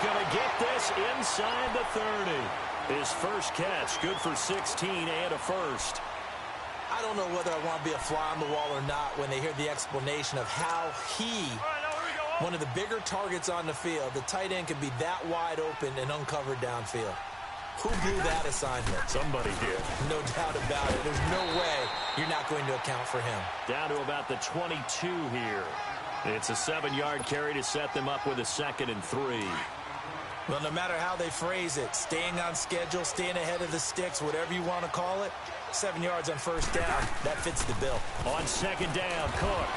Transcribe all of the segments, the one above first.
going to get this inside the 30. His first catch, good for 16 and a first. I don't know whether I want to be a fly on the wall or not when they hear the explanation of how one of the bigger targets on the field, the tight end, could be that wide open and uncovered downfield. Who blew that assignment? Somebody did. No doubt about it. There's no way you're not going to account for him. Down to about the 22 here. It's a 7-yard carry to set them up with a 2nd and 3. Well, no matter how they phrase it, staying on schedule, staying ahead of the sticks, whatever you want to call it, 7 yards on first down, that fits the bill. On 2nd down, Cook.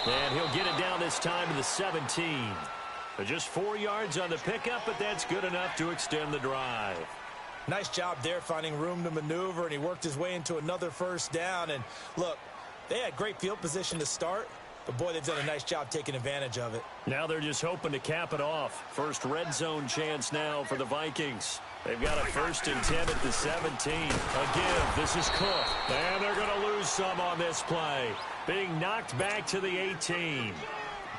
And he'll get it down this time to the 17. Just 4 yards on the pickup, but that's good enough to extend the drive. Nice job there finding room to maneuver, and he worked his way into another first down. And look, they had great field position to start, but boy, they've done a nice job taking advantage of it. Now they're just hoping to cap it off. First red zone chance now for the Vikings. They've got a 1st and 10 at the 17. A give. This is Cook. And they're going to lose some on this play. Being knocked back to the 18.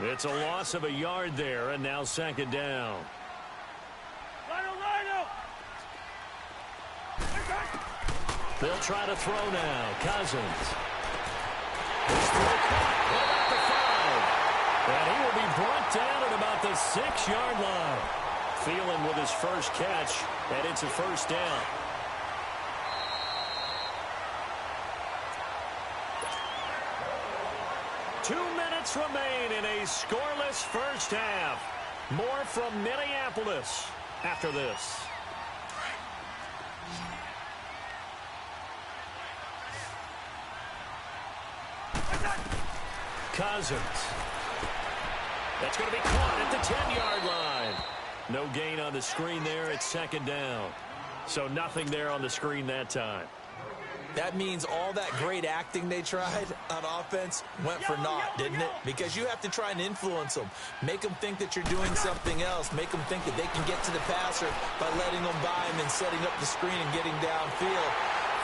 It's a loss of a yard there, and now 2nd down. They'll try to throw now. Cousins. His throw caught. What about the 5? And he will be brought down at about the 6-yard line. Thielen with his first catch, and it's a 1st down. Two minutes remain in a scoreless first half. More from Minneapolis after this. Cousins. That's going to be caught at the 10-yard line. No gain on the screen there. It's 2nd down. So nothing there on the screen that time. That means all that great acting they tried on offense went for naught, didn't it? Because you have to try and influence them. Make them think that you're doing something else. Make them think that they can get to the passer by letting them by him and setting up the screen and getting downfield.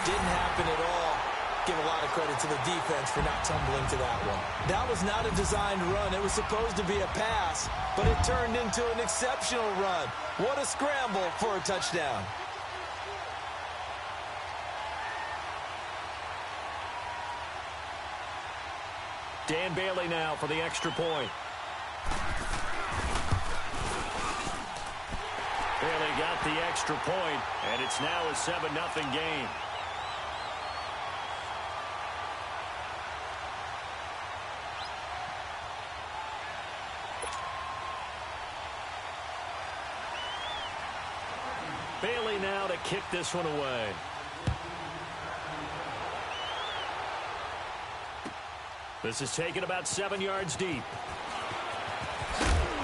Didn't happen at all. Give a lot of credit to the defense for not tumbling to that one. That was not a designed run. It was supposed to be a pass, but it turned into an exceptional run. What a scramble for a touchdown. Dan Bailey now for the extra point. Bailey got the extra point, and it's now a 7-0 game. Bailey now to kick this one away. This is taken about 7 yards deep.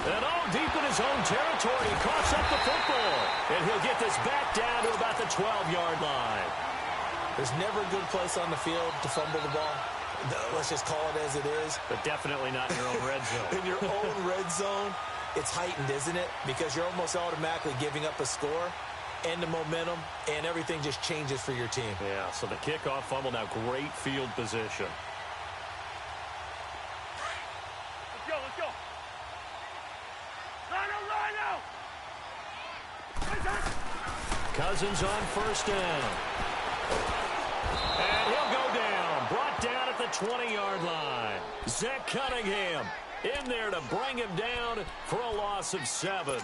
And deep in his own territory. He coughs up the football. And he'll get this back down to about the 12-yard line. There's never a good place on the field to fumble the ball. Let's just call it as it is. But definitely not in your own red zone. In your own red zone, it's heightened, isn't it? Because you're almost automatically giving up a score and the momentum, and everything just changes for your team. Yeah, so the kickoff fumble, now great field position. Let's go. Cousins on first down. And he'll go down. Brought down at the 20-yard line. Zach Cunningham in there to bring him down for a loss of 7.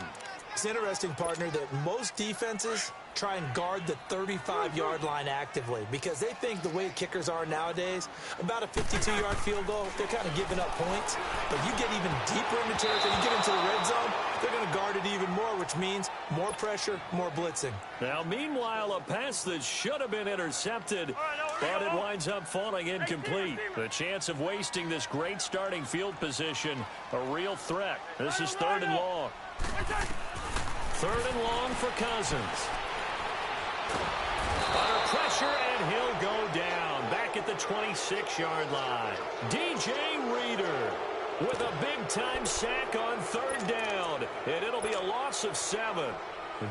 It's interesting, partner, that most defenses try and guard the 35-yard line actively because they think the way kickers are nowadays, about a 52-yard field goal, they're kind of giving up points. But you get even deeper in the territory, you get into the red zone, they're going to guard it even more, which means more pressure, more blitzing. Now, meanwhile, a pass that should have been intercepted, but it winds up falling incomplete. The chance of wasting this great starting field position, a real threat. This is 3rd and long. 3rd and long for Cousins. Under pressure, and he'll go down. Back at the 26-yard line. DJ Reader with a big-time sack on 3rd down. And it'll be a loss of 7.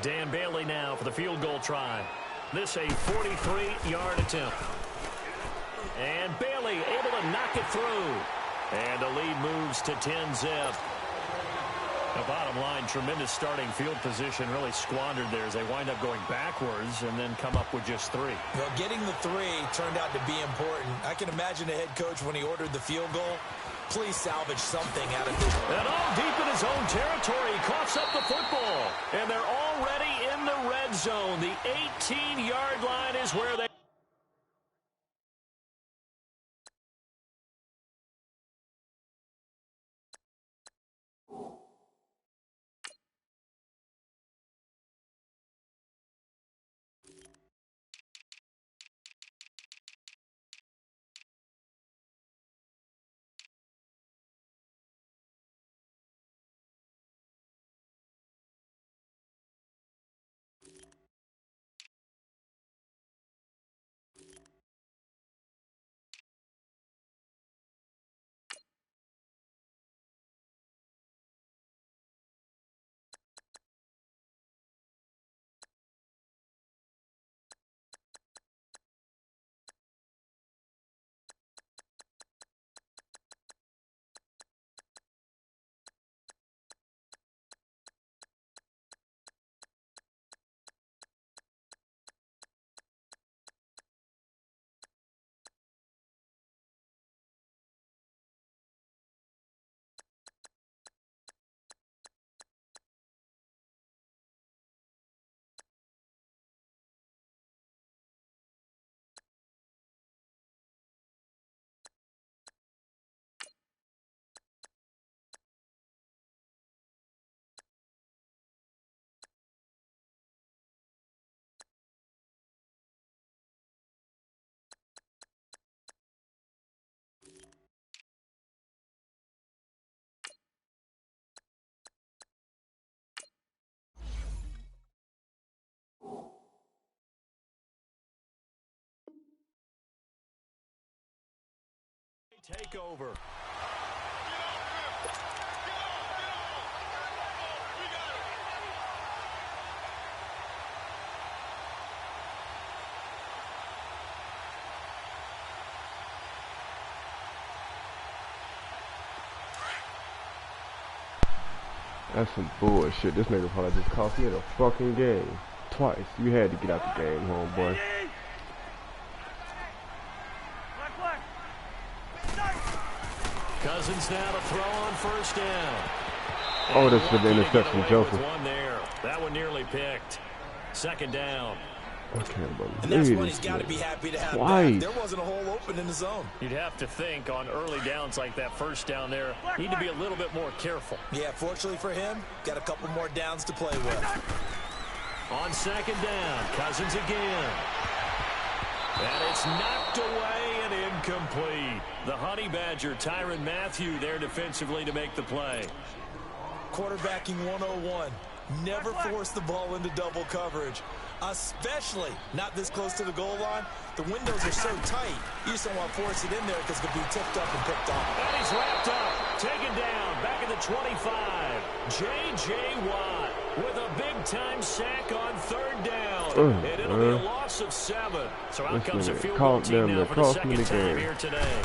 Dan Bailey now for the field goal try. This a 43-yard attempt. And Bailey able to knock it through. And the lead moves to 10-zip. The bottom line, tremendous starting field position, really squandered there as they wind up going backwards and then come up with just 3. Well, getting the 3 turned out to be important. I can imagine the head coach when he ordered the field goal. Please salvage something out of this. And all deep in his own territory, he coughs up the football. And they're already in the red zone. The 18-yard line is where they... take over. That's some bullshit. This nigga probably just cost me the fucking game. Twice. You had to get out the game, homeboy. Cousins now to throw on first down. Oh, that's for the interception, Joseph. One there. That one nearly picked. Second down. I can't believe and that's one he's got to be happy to have back. There wasn't a hole open in the zone. You'd have to think on early downs like that first down there, need to be a little bit more careful. Yeah, fortunately for him, got a couple more downs to play with. On second down, Cousins again. And it's knocked away and incomplete. The Honey Badger, Tyrann Mathieu, there defensively to make the play. Quarterbacking 101. Never force the ball into double coverage, especially not this close to the goal line. The windows are so tight, you just don't want to force it in there because it could be tipped up and picked off. And he's wrapped up, taken down, back at the 25. J.J. Watt with a big-time sack on third down. And it'll be a loss of 7. So out comes a field goal team now for the second time here today.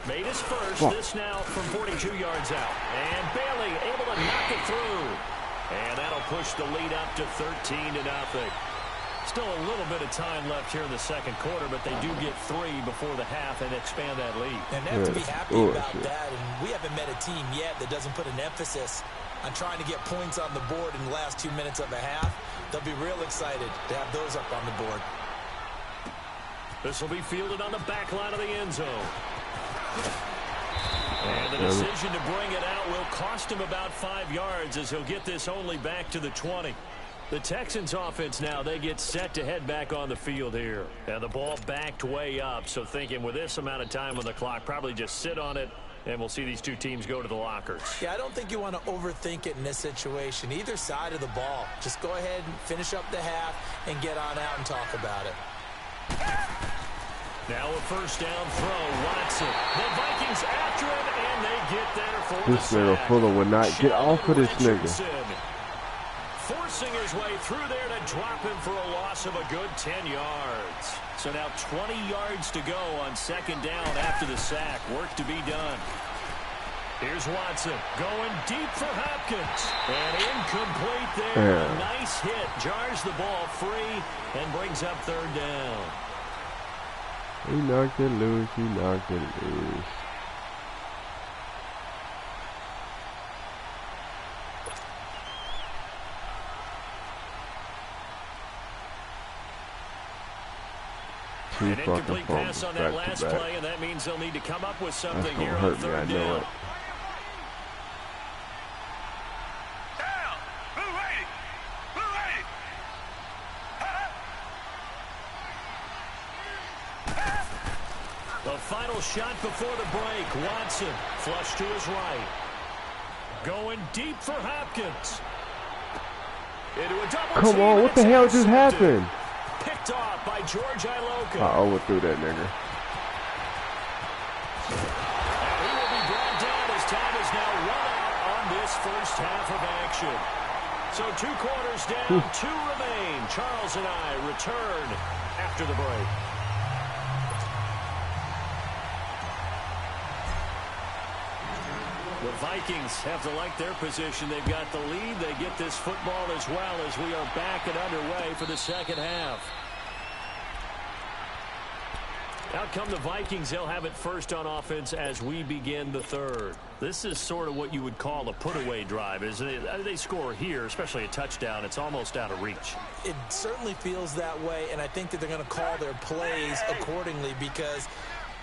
Made his first, this now from 42 yards out. And Bailey able to knock it through. And that'll push the lead up to 13-0. Still a little bit of time left here in the second quarter, but they do get 3 before the half and expand that lead. And they have to be happy about that. And we haven't met a team yet that doesn't put an emphasis on trying to get points on the board in the last 2 minutes of a half. They'll be real excited to have those up on the board. This will be fielded on the back line of the end zone. And the decision to bring it out will cost him about 5 yards as he'll get this only back to the 20. The Texans offense now, they get set to head back on the field here. And the ball backed way up, so thinking with this amount of time on the clock, probably just sit on it, and we'll see these two teams go to the lockers. Yeah, I don't think you want to overthink it in this situation. Either side of the ball. Just go ahead and finish up the half and get on out and talk about it. Now a first down throw, Watson. The Vikings after him, and they get there for this nigga Fuller would not get off of this nigga. Forcing his way through there to drop him for a loss of a good 10 yards. So now 20 yards to go on second down after the sack. Work to be done. Here's Watson going deep for Hopkins. And incomplete there. A nice hit. Jars the ball free and brings up third down. He knocked it loose. He knocked it loose. An incomplete pass on that last play, and that means they'll need to come up with something here on third down. The final shot before the break. Watson flush to his right. Going deep for Hopkins. Into a double team. Come on, what the hell just happened? Picked off by George Iloka. I overthrew that nigga. And he will be brought down as time is now run out on this first half of action. So 2 quarters down, 2 remain. Charles and I return after the break. The Vikings have to like their position. They've got the lead. They get this football as well as we are back and underway for the second half. Out come the Vikings. They'll have it first on offense as we begin the third. This is sort of what you would call a put-away drive, isn't it? They score here, especially a touchdown. It's almost out of reach. It certainly feels that way, and I think that they're going to call their plays accordingly because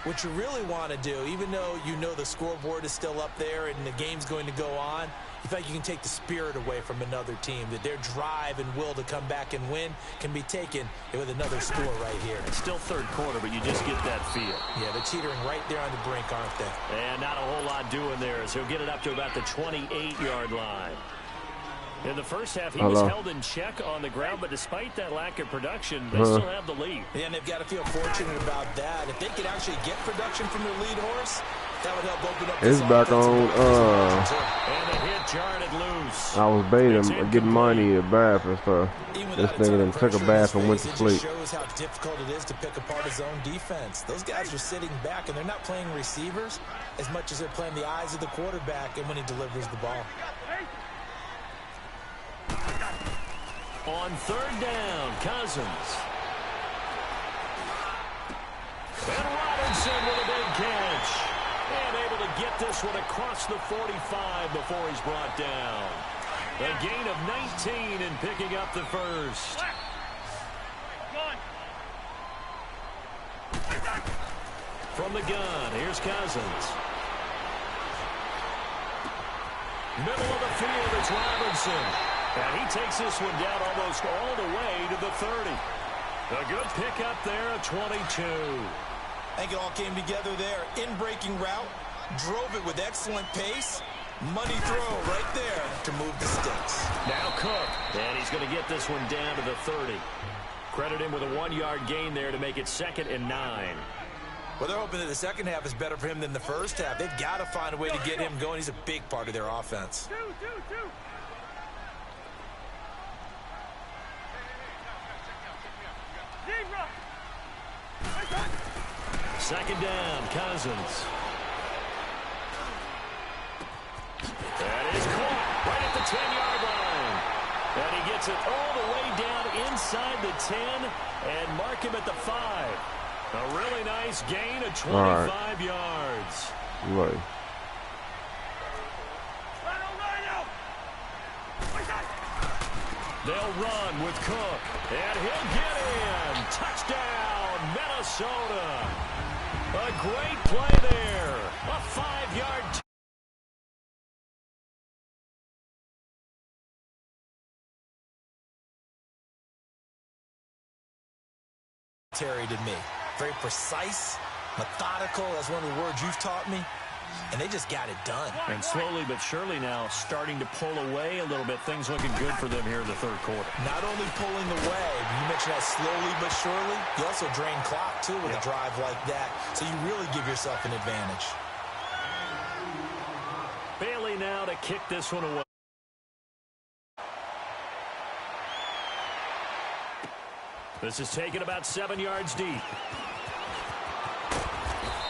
what you really want to do, even though you know the scoreboard is still up there and the game's going to go on, you feel like you can take the spirit away from another team, that their drive and will to come back and win can be taken with another score right here. It's still third quarter, but you just get that feel. Yeah, they're teetering right there on the brink, aren't they? And not a whole lot doing there, as he'll get it up to about the 28-yard line. In the first half, he was held in check on the ground, but despite that lack of production, they still have the lead. Yeah, and they've got to feel fortunate about that. If they could actually get production from their lead horse, that would help open up this back on. And the hit jarred it loose. I was baiting him, getting money in the bath and stuff. This nigga then took a bath and went to sleep. It just shows how difficult it is to pick apart his own defense. Those guys are sitting back, and they're not playing receivers as much as they're playing the eyes of the quarterback and when he delivers the ball. On third down, Cousins. And Robinson with a big catch. And able to get this one across the 45 before he's brought down. A gain of 19 in picking up the first. From the gun, here's Cousins. Middle of the field, it's Robinson. And he takes this one down almost all the way to the 30. A good pickup there at 22. I think it all came together there. In-breaking route, drove it with excellent pace. Money throw right there to move the sticks. Now Cook, and he's going to get this one down to the 30. Credit him with a 1-yard gain there to make it 2nd and 9. Well, they're hoping that the second half is better for him than the first half. They've got to find a way to get him going. He's a big part of their offense. Second down, Cousins. That is caught right at the 10-yard line. And he gets it all the way down inside the 10 and mark him at the 5. A really nice gain of 25 yards. Right. They'll run with Cook. And he'll get in. Touchdown, Minnesota. A great play there. A 5-yard Terry to me. Very precise, methodical. That's one of the words you've taught me. And they just got it done. And slowly but surely now starting to pull away a little bit. Things looking good for them here in the third quarter. Not only pulling away, you mentioned that slowly but surely. You also drain clock, too, with a drive like that. So you really give yourself an advantage. Bailey now to kick this one away. This is taken about 7 yards deep.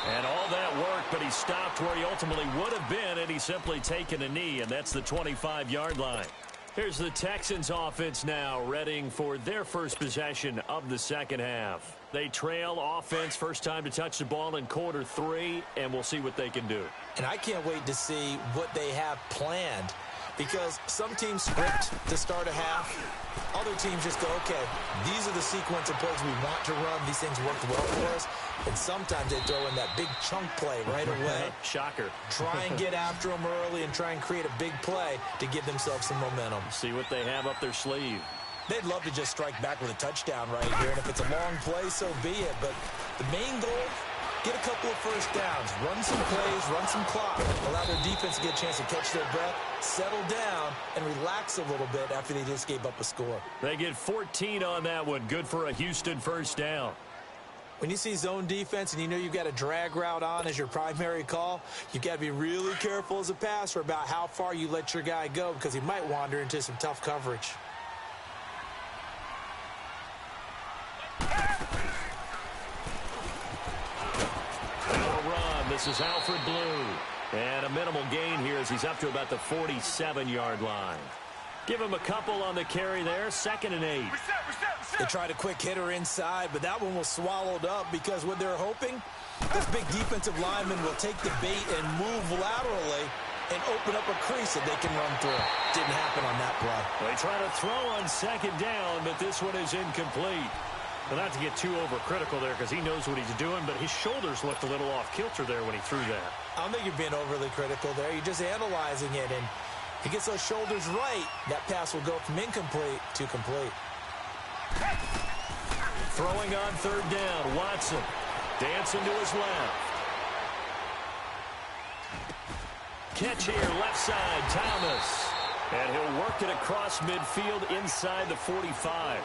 And all that work, but he stopped where he ultimately would have been had he simply taken a knee, and that's the 25-yard line. Here's the Texans offense now, readying for their first possession of the second half. They trail offense, first time to touch the ball in quarter 3, and we'll see what they can do. And I can't wait to see what they have planned, because some teams script to start a half. Other teams just go, okay, these are the sequence of plays we want to run. These things worked well for us. And sometimes they throw in that big chunk play right away. Shocker. Try and get after them early and try and create a big play to give themselves some momentum. See what they have up their sleeve. They'd love to just strike back with a touchdown right here. And if it's a long play, so be it. But the main goal, get a couple of first downs, run some plays, run some clock, allow their defense to get a chance to catch their breath, settle down, and relax a little bit after they just gave up a score. They get 14 on that one. Good for a Houston first down. When you see zone defense and you know you've got a drag route on as your primary call, you've got to be really careful as a passer about how far you let your guy go, because he might wander into some tough coverage. This is Alfred Blue. And a minimal gain here as he's up to about the 47-yard line. Give him a couple on the carry there. 2nd and 8. They tried a quick hitter inside, but that one was swallowed up because what they're hoping, this big defensive lineman will take the bait and move laterally and open up a crease that they can run through. Didn't happen on that play. They try to throw on 2nd down, but this one is incomplete. Well, not to get too overcritical there because he knows what he's doing, but his shoulders looked a little off kilter there when he threw that. I don't think you're being overly critical there. You're just analyzing it, and if he gets those shoulders right, that pass will go from incomplete to complete. Throwing on 3rd down, Watson dancing to his left. Catch here, left side, Thomas. And he'll work it across midfield inside the 45.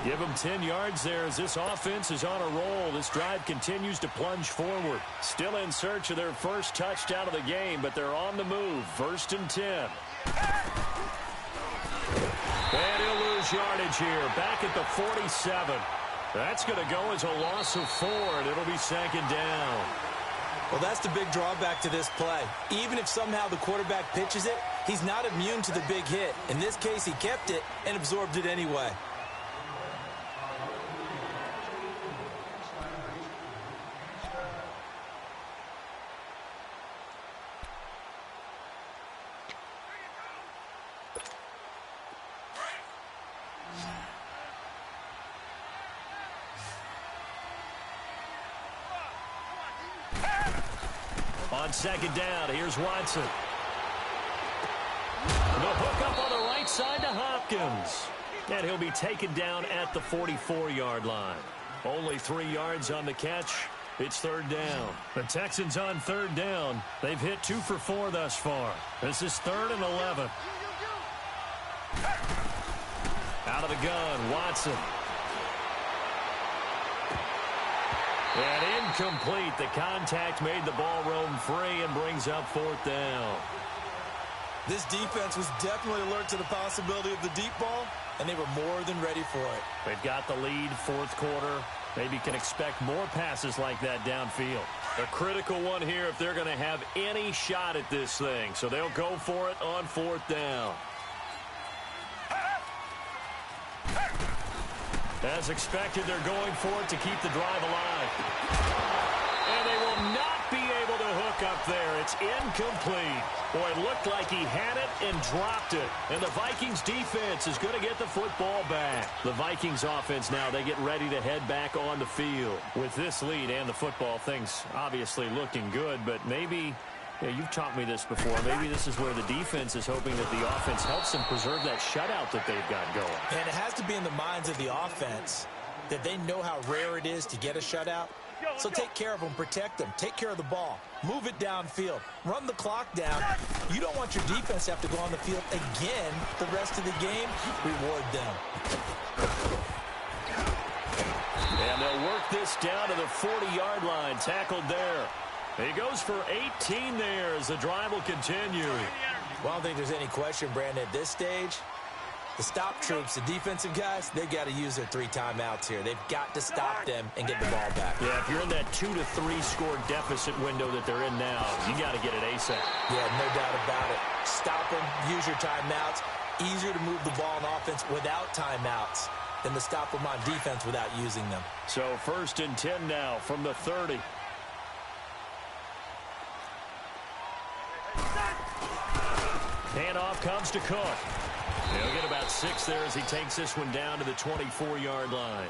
Give them 10 yards there as this offense is on a roll. This drive continues to plunge forward. Still in search of their first touchdown of the game, but they're on the move. 1st and 10. And he'll lose yardage here. Back at the 47. That's going to go as a loss of 4, and it'll be 2nd down. Well, that's the big drawback to this play. Even if somehow the quarterback pitches it, he's not immune to the big hit. In this case, he kept it and absorbed it anyway. On 2nd down, here's Watson. The hook up on the right side to Hopkins. And he'll be taken down at the 44-yard line. Only 3 yards on the catch. It's 3rd down. The Texans on 3rd down. They've hit 2 for 4 thus far. This is 3rd and 11. Out of the gun, Watson. And incomplete. The contact made the ball roam free and brings up 4th down. This defense was definitely alert to the possibility of the deep ball, and they were more than ready for it. They've got the lead, 4th quarter. Maybe can expect more passes like that downfield. A critical one here if they're going to have any shot at this thing. So they'll go for it on 4th down. As expected, they're going for it to keep the drive alive. And they will not be able to hook up there. It's incomplete. Boy, it looked like he had it and dropped it. And the Vikings defense is going to get the football back. The Vikings offense now, they get ready to head back on the field. With this lead and the football, things obviously looking good, but maybe... Yeah, you've taught me this before. Maybe this is where the defense is hoping that the offense helps them preserve that shutout that they've got going. And it has to be in the minds of the offense that they know how rare it is to get a shutout. So take care of them, protect them, take care of the ball, move it downfield, run the clock down. You don't want your defense to have to go on the field again the rest of the game. Reward them. And they'll work this down to the 40-yard line, tackled there. He goes for 18 there as the drive will continue. Well, I don't think there's any question, Brandon, at this stage. The stop troops, the defensive guys, they've got to use their 3 timeouts here. They've got to stop them and get the ball back. Yeah, if you're in that 2 to 3 score deficit window that they're in now, you got to get it ASAP. Yeah, no doubt about it. Stop them, use your timeouts. Easier to move the ball on offense without timeouts than to stop them on defense without using them. So 1st and 10 now from the 30. Handoff comes to Cook. He'll get about 6 there as he takes this one down to the 24-yard line.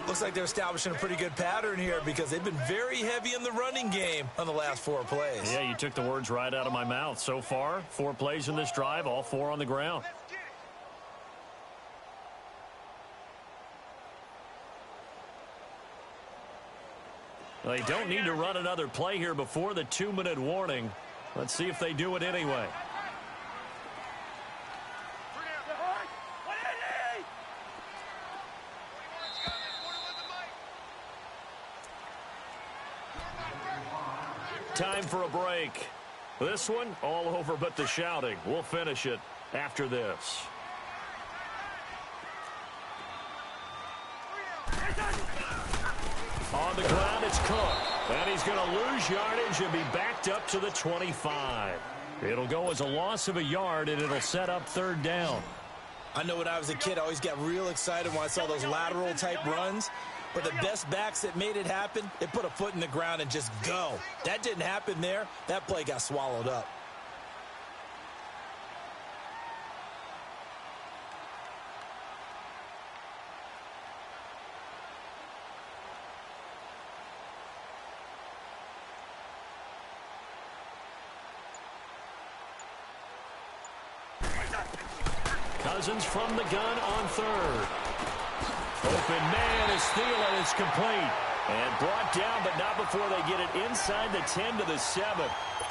Looks like they're establishing a pretty good pattern here because they've been very heavy in the running game on the last 4 plays. Yeah, you took the words right out of my mouth. So far, 4 plays in this drive, all 4 on the ground. Well, they don't need to run another play here before the 2-minute warning. Let's see if they do it anyway. Time for a break. This one, all over but the shouting. We'll finish it after this. On the ground, it's Cook. And he's going to lose yardage and be backed up to the 25. It'll go as a loss of a yard, and it'll set up 3rd down. I know when I was a kid, I always got real excited when I saw those lateral-type runs. But the best backs that made it happen, they put a foot in the ground and just go. That didn't happen there. That play got swallowed up. Cousins from the gun on 3rd. Open man is Thielen. It's complete. And brought down, but not before they get it inside the 10 to the 7.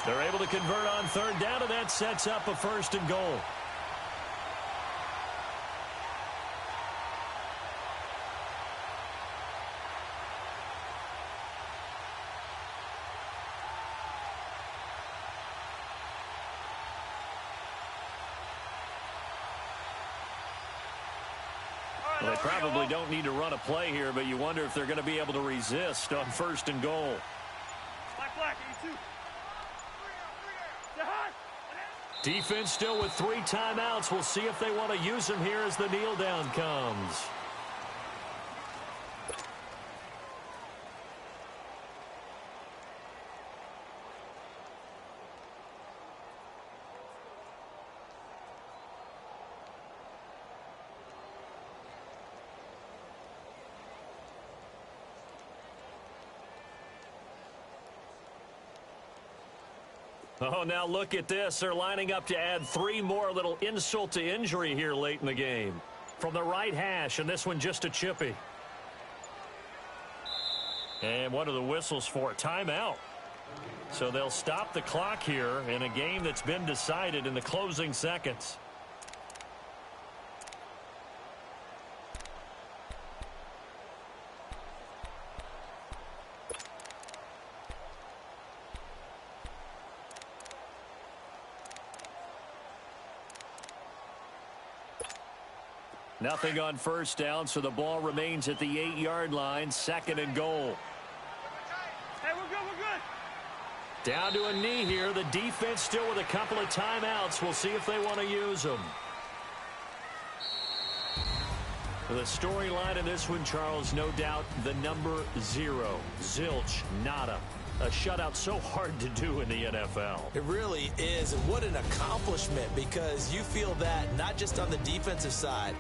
They're able to convert on 3rd down, and that sets up a 1st and goal. Well, they probably don't need to run a play here, but you wonder if they're going to be able to resist on 1st and goal. Black, 82. Defense still with 3 timeouts. We'll see if they want to use them here as the kneel down comes. Oh, now look at this. They're lining up to add 3 more, little insult to injury here late in the game. From the right hash, and this one just a chippy. And what are the whistles for? Timeout. So they'll stop the clock here in a game that's been decided in the closing seconds. Nothing on 1st down, so the ball remains at the 8-yard line, 2nd and goal. Hey, we're good. Down to a knee here. The defense still with a couple of timeouts. We'll see if they want to use them. The storyline in this one, Charles, no doubt the number 0. Zilch, nada. A shutout so hard to do in the NFL. It really is. And what an accomplishment, because you feel that not just on the defensive side,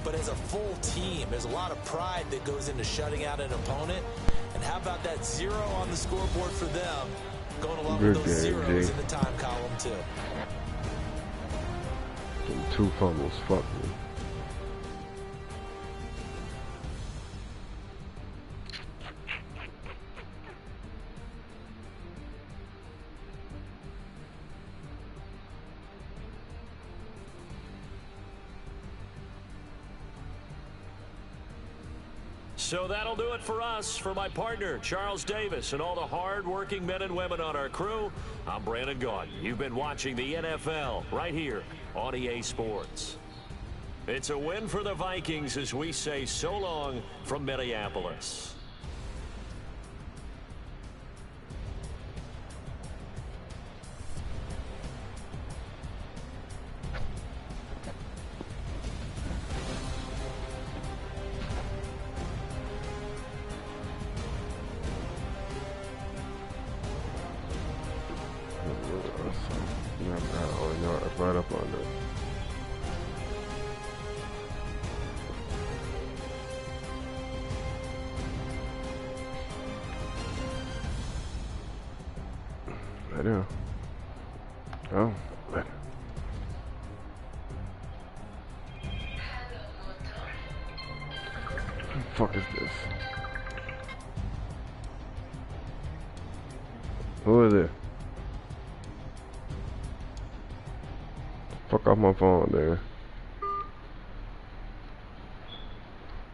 but as a full team. There's a lot of pride that goes into shutting out an opponent. And how about that 0 on the scoreboard for them, going along with those zeros in the time column, too. Them 2 fumbles, fuck me. So that'll do it for us. For my partner, Charles Davis, and all the hard-working men and women on our crew, I'm Brandon Gaudin. You've been watching the NFL right here on EA Sports. It's a win for the Vikings as we say so long from Minneapolis. Right up on it. I know. Oh, better. What the fuck is this? Who is it? Fuck off my phone, dude.